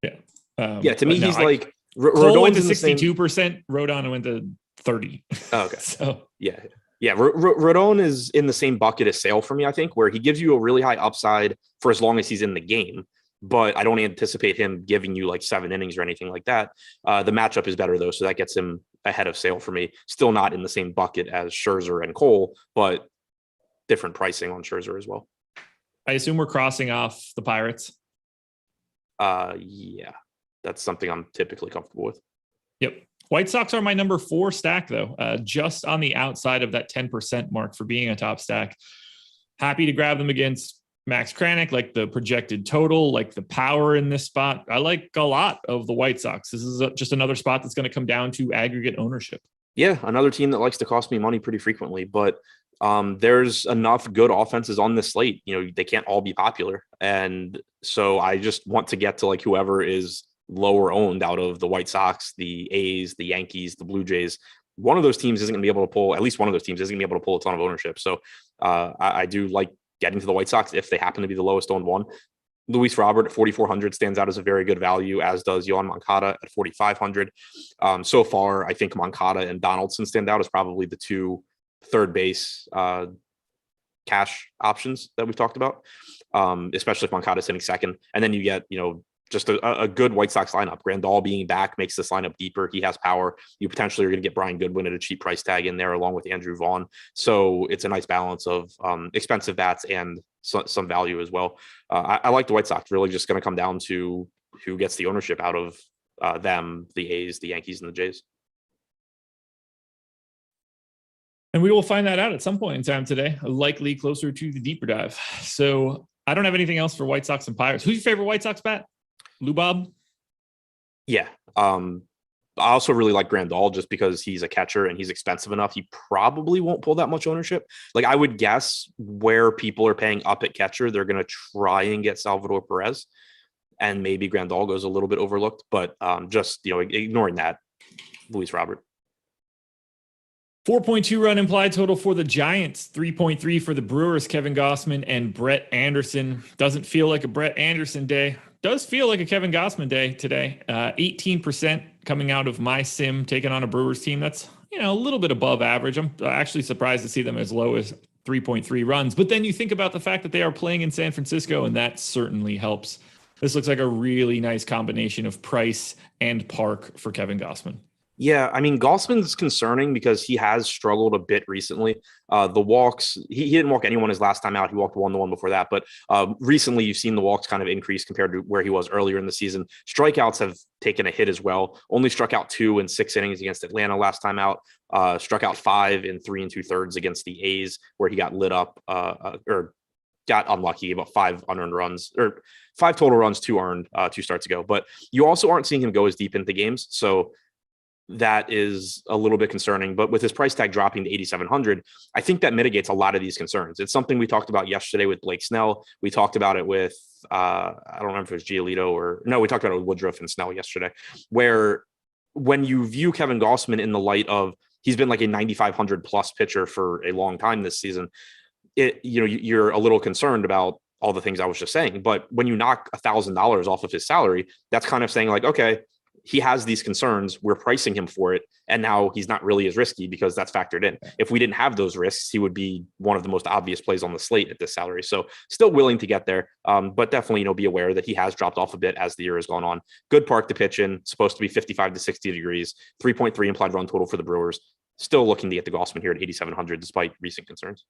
Yeah. To me, he's like Cole went to 62%. Rodon went to 30. Oh, okay. So yeah. Rodon is in the same bucket as Sale for me, I think, where he gives you a really high upside for as long as he's in the game. But I don't anticipate him giving you like 7 innings or anything like that. The matchup is better though, so that gets him ahead of Sale for me. Still not in the same bucket as Scherzer and Cole, but different pricing on Scherzer as well. I assume we're crossing off the Pirates. Yeah, that's something I'm typically comfortable with. Yep. White Sox are my number 4 stack though, just on the outside of that 10% mark for being a top stack. Happy to grab them against Max Kranick, like the projected total, like the power in this spot. I like a lot of the White Sox. This is just another spot that's going to come down to aggregate ownership. Yeah, another team that likes to cost me money pretty frequently, but there's enough good offenses on this slate. They can't all be popular. And so I just want to get to like whoever is lower owned out of the White Sox, the A's, the Yankees, the Blue Jays. One of those teams isn't going to be able to pull, at least one of those teams isn't going to be able to pull a ton of ownership. So I do like getting to the White Sox if they happen to be the lowest owned one. Luis Robert at 4,400 stands out as a very good value, as does Yohan Moncada at 4,500. So far, I think Moncada and Donaldson stand out as probably the 2 third base cash options that we've talked about, especially if Moncada's hitting second. And then you get, just a good White Sox lineup. Grandal being back makes this lineup deeper. He has power. You potentially are going to get Brian Goodwin at a cheap price tag in there along with Andrew Vaughn. So it's a nice balance of expensive bats and some value as well. I like the White Sox. Really just going to come down to who gets the ownership out of them, the A's, the Yankees, and the Jays. And we will find that out at some point in time today, likely closer to the deeper dive. So I don't have anything else for White Sox and Pirates. Who's your favorite White Sox bat? Lubob? Yeah. I also really like Grandal just because he's a catcher and he's expensive enough. He probably won't pull that much ownership. Like I would guess where people are paying up at catcher, they're going to try and get Salvador Perez, and maybe Grandal goes a little bit overlooked, but just, ignoring that, Luis Robert. 4.2 run implied total for the Giants, 3.3 for the Brewers, Kevin Gausman and Brett Anderson. Doesn't feel like a Brett Anderson day. Does feel like a Kevin Gausman day today. 18% coming out of my sim, taking on a Brewers team that's, a little bit above average. I'm actually surprised to see them as low as 3.3 runs. But then you think about the fact that they are playing in San Francisco, and that certainly helps. This looks like a really nice combination of price and park for Kevin Gausman. Yeah, I mean, Gausman's concerning because he has struggled a bit recently. The walks, he didn't walk anyone his last time out. He walked 1-1 before that. But recently, you've seen the walks kind of increase compared to where he was earlier in the season. Strikeouts have taken a hit as well. Only struck out 2 in 6 innings against Atlanta last time out. Struck out 5 in 3 2/3 against the A's, where he got lit up or got unlucky, about 5 unearned runs, or 5 total runs, 2 earned 2 starts ago. But you also aren't seeing him go as deep into games. So that is a little bit concerning, but with his price tag dropping to 8,700, I think that mitigates a lot of these concerns. It's something we talked about yesterday with Blake Snell. We talked about it with, I don't remember if it was Giolito or no, we talked about it with Woodruff and Snell yesterday, where when you view Kevin Gausman in the light of, he's been like a 9,500 plus pitcher for a long time this season. You're a little concerned about all the things I was just saying, but when you knock $1,000 off of his salary, that's kind of saying like, okay, he has these concerns. We're pricing him for it. And now he's not really as risky because that's factored in. If we didn't have those risks, he would be one of the most obvious plays on the slate at this salary. So still willing to get there. But definitely, be aware that he has dropped off a bit as the year has gone on. Good park to pitch in, supposed to be 55 to 60 degrees, 3.3 implied run total for the Brewers. Still looking to get the Gausman here at 8,700 despite recent concerns.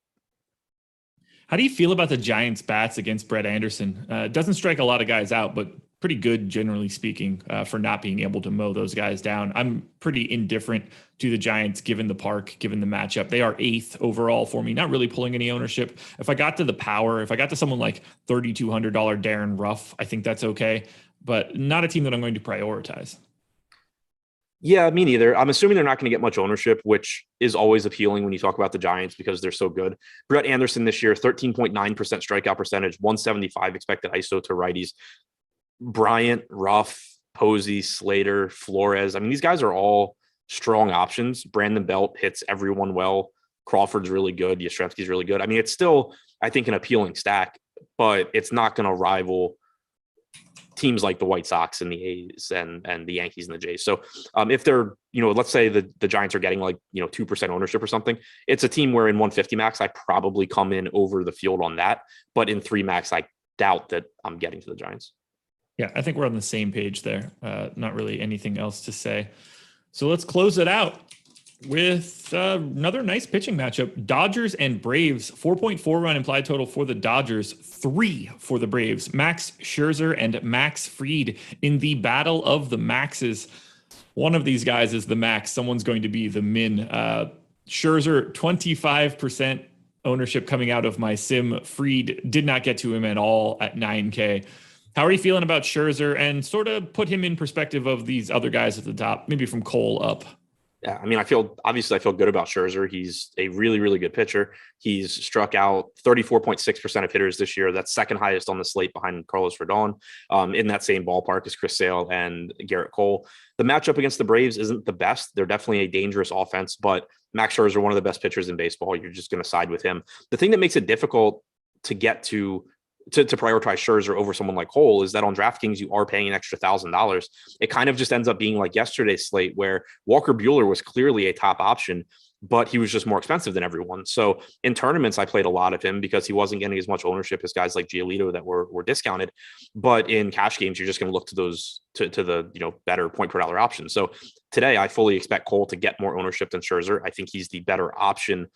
How do you feel about the Giants' bats against Brett Anderson? Doesn't strike a lot of guys out, but pretty good, generally speaking, for not being able to mow those guys down. I'm pretty indifferent to the Giants, given the park, given the matchup. They are 8th overall for me, not really pulling any ownership. If I got to the power, if I got to someone like $3,200 Darren Ruff, I think that's okay, but not a team that I'm going to prioritize. Yeah, me neither. I'm assuming they're not going to get much ownership, which is always appealing when you talk about the Giants because they're so good. Brett Anderson this year, 13.9% strikeout percentage, 175 expected ISO to righties. Bryant, Ruff, Posey, Slater, Flores. I mean, these guys are all strong options. Brandon Belt hits everyone well. Crawford's really good. Yastrzemski's really good. I mean, it's still, I think, an appealing stack, but it's not going to rival teams like the White Sox and the A's and the Yankees and the Jays. So if they're, let's say the Giants are getting 2% ownership or something, it's a team where in 150 max, I probably come in over the field on that. But in 3 max, I doubt that I'm getting to the Giants. Yeah, I think we're on the same page there. Not really anything else to say. So let's close it out with another nice pitching matchup. Dodgers and Braves, 4.4 run implied total for the Dodgers, 3 for the Braves. Max Scherzer and Max Fried in the battle of the Maxes. One of these guys is the Max. Someone's going to be the Min. Scherzer, 25% ownership coming out of my sim. Fried did not get to him at all at 9K. How are you feeling about Scherzer, and sort of put him in perspective of these other guys at the top, maybe from Cole up? Yeah, I mean, I feel good about Scherzer. He's a really, really good pitcher. He's struck out 34.6% of hitters this year. That's second highest on the slate behind Carlos Rodon, in that same ballpark as Chris Sale and Garrett Cole. The matchup against the Braves isn't the best. They're definitely a dangerous offense, but Max Scherzer, one of the best pitchers in baseball. You're just going to side with him. The thing that makes it difficult to get to prioritize Scherzer over someone like Cole is that on DraftKings, you are paying an extra $1,000. It kind of just ends up being like yesterday's slate where Walker Buehler was clearly a top option, but he was just more expensive than everyone. So in tournaments, I played a lot of him because he wasn't getting as much ownership as guys like Giolito that were discounted. But in cash games, you're just going to look to those, to the, better point per dollar options. So today I fully expect Cole to get more ownership than Scherzer. I think he's the better option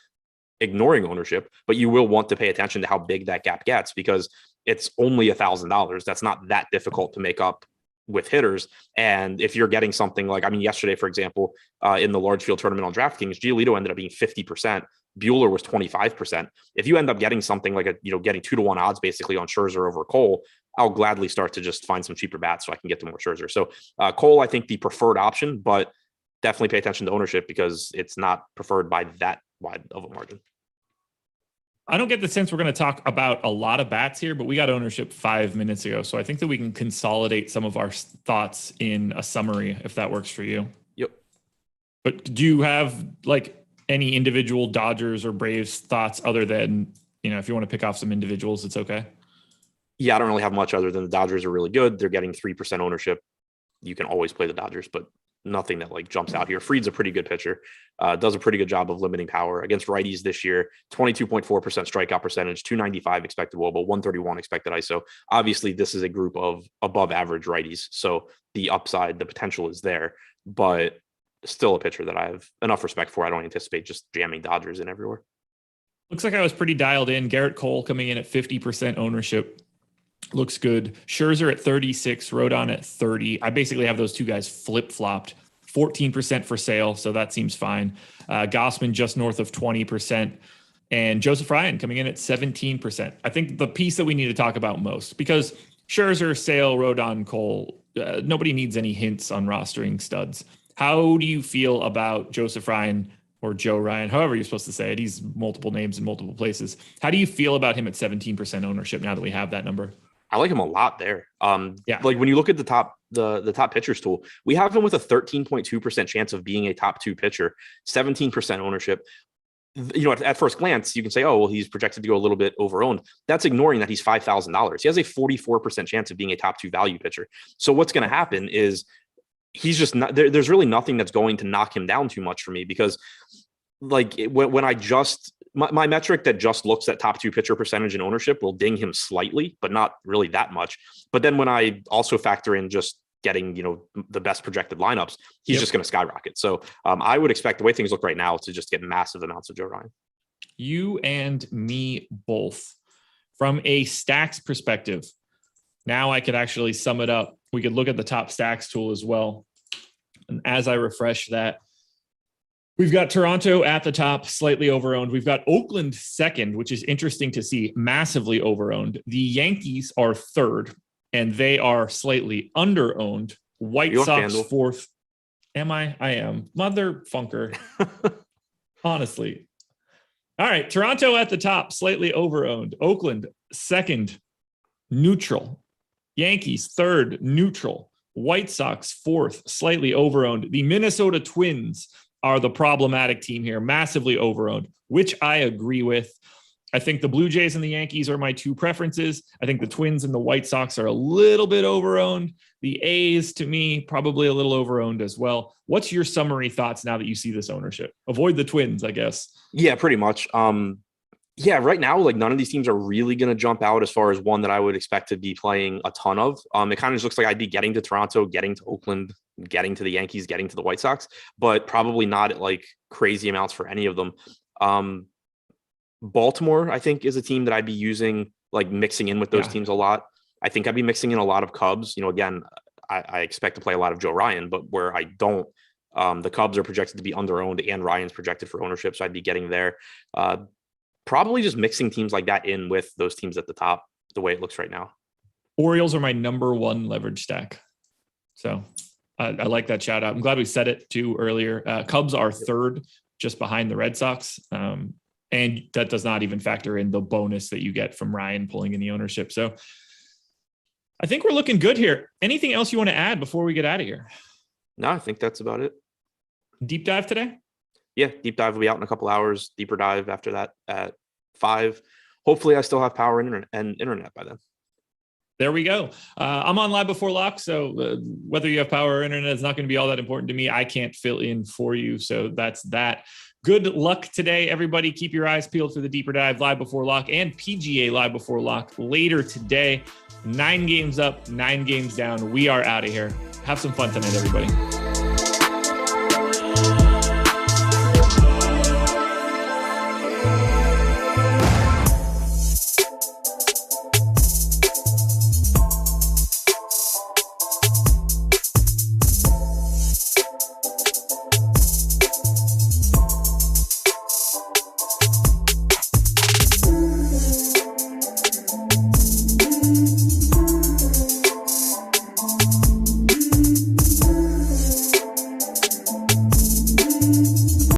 ignoring ownership, but you will want to pay attention to how big that gap gets because it's only $1,000. That's not that difficult to make up with hitters. And if you're getting something like, yesterday, for example, in the large field tournament on DraftKings, Giolito ended up being 50%. Buehler was 25%. If you end up getting something like getting 2-to-1 odds basically on Scherzer over Cole, I'll gladly start to just find some cheaper bats so I can get to more Scherzer. So Cole, I think the preferred option, but definitely pay attention to ownership because it's not preferred by that wide of a margin. I don't get the sense we're going to talk about a lot of bats here, but we got ownership 5 minutes ago. So I think that we can consolidate some of our thoughts in a summary, if that works for you. Yep. But do you have any individual Dodgers or Braves thoughts other than, if you want to pick off some individuals, it's okay? Yeah, I don't really have much other than the Dodgers are really good. They're getting 3% ownership. You can always play the Dodgers, but nothing that jumps out here. Fried's a pretty good pitcher, does a pretty good job of limiting power against righties this year. 22.4% strikeout percentage, 295 expected WOBA, 131 expected ISO. Obviously, this is a group of above average righties, so the upside, the potential is there, but still a pitcher that I have enough respect for. I don't anticipate just jamming Dodgers in everywhere. Looks like I was pretty dialed in. Garrett Cole coming in at 50% ownership. Looks good. Scherzer at 36, Rodon at 30. I basically have those two guys flip-flopped. 14% for Sale, so that seems fine. Gausman just north of 20%. And Joseph Ryan coming in at 17%. I think the piece that we need to talk about most, because Scherzer, Sale, Rodon, Cole, nobody needs any hints on rostering studs. How do you feel about Joseph Ryan or Joe Ryan, however you're supposed to say it? He's multiple names in multiple places. How do you feel about him at 17% ownership now that we have that number? I like him a lot there. Yeah. When you look at the top pitchers tool, we have him with a 13.2% chance of being a top 2 pitcher, 17% ownership. At first glance, you can say, oh, well, he's projected to go a little bit over-owned. That's ignoring that he's $5,000. He has a 44% chance of being a top 2 value pitcher. So what's going to happen is he's just not there. There's really nothing that's going to knock him down too much for me because when I just, my metric that just looks at top 2 pitcher percentage and ownership will ding him slightly, but not really that much. But then when I also factor in just getting, the best projected lineups, he's just going to skyrocket. So I would expect the way things look right now to just get massive amounts of Joe Ryan. You and me both. From a stacks perspective, now I could actually sum it up. We could look at the top stacks tool as well. And as I refresh that, we've got Toronto at the top, slightly overowned. We've got Oakland second, which is interesting to see, massively overowned. The Yankees are third, and they are slightly underowned. White Sox FanDuel? Fourth. Am I? I am. Mother funker. Honestly. All right. Toronto at the top, slightly overowned. Oakland second, neutral. Yankees third, neutral. White Sox fourth, slightly overowned. The Minnesota Twins are the problematic team here, massively overowned, which I agree with. I think the Blue Jays and the Yankees are my two preferences. I think the Twins and the White Sox are a little bit overowned. The A's, to me, probably a little overowned as well. What's your summary thoughts now that you see this ownership? Avoid the Twins, I guess. Yeah, pretty much. Yeah, right now, like none of these teams are really going to jump out as far as one that I would expect to be playing a ton of. It kind of just looks like I'd be getting to Toronto, getting to Oakland, getting to the Yankees, getting to the White Sox, but probably not at like crazy amounts for any of them. Baltimore, I think, is a team that I'd be using, like mixing in with those teams a lot. I think I'd be mixing in a lot of Cubs. You know, again, I expect to play a lot of Joe Ryan, but where I don't, the Cubs are projected to be underowned and Ryan's projected for ownership. So I'd be getting there. Probably just mixing teams like that in with those teams at the top, the way it looks right now. Orioles are my number one leverage stack. So I like that shout out. I'm glad we said it too earlier. Cubs are third, just behind the Red Sox. And that does not even factor in the bonus that you get from Ryan pulling in the ownership. So I think we're looking good here. Anything else you want to add before we get out of here? No, I think that's about it. Deep dive today? Yeah, deep dive will be out in a couple hours. Deeper dive after that at 5. Hopefully I still have power and internet by then. There we go. I'm on Live Before Lock, so whether you have power or internet is not going to be all that important to me. I can't fill in for you, so that's that. Good luck today, everybody. Keep your eyes peeled for the deeper dive, Live Before Lock, and PGA Live Before Lock later today. 9 games up, 9 games down. We are out of here. Have some fun tonight, everybody.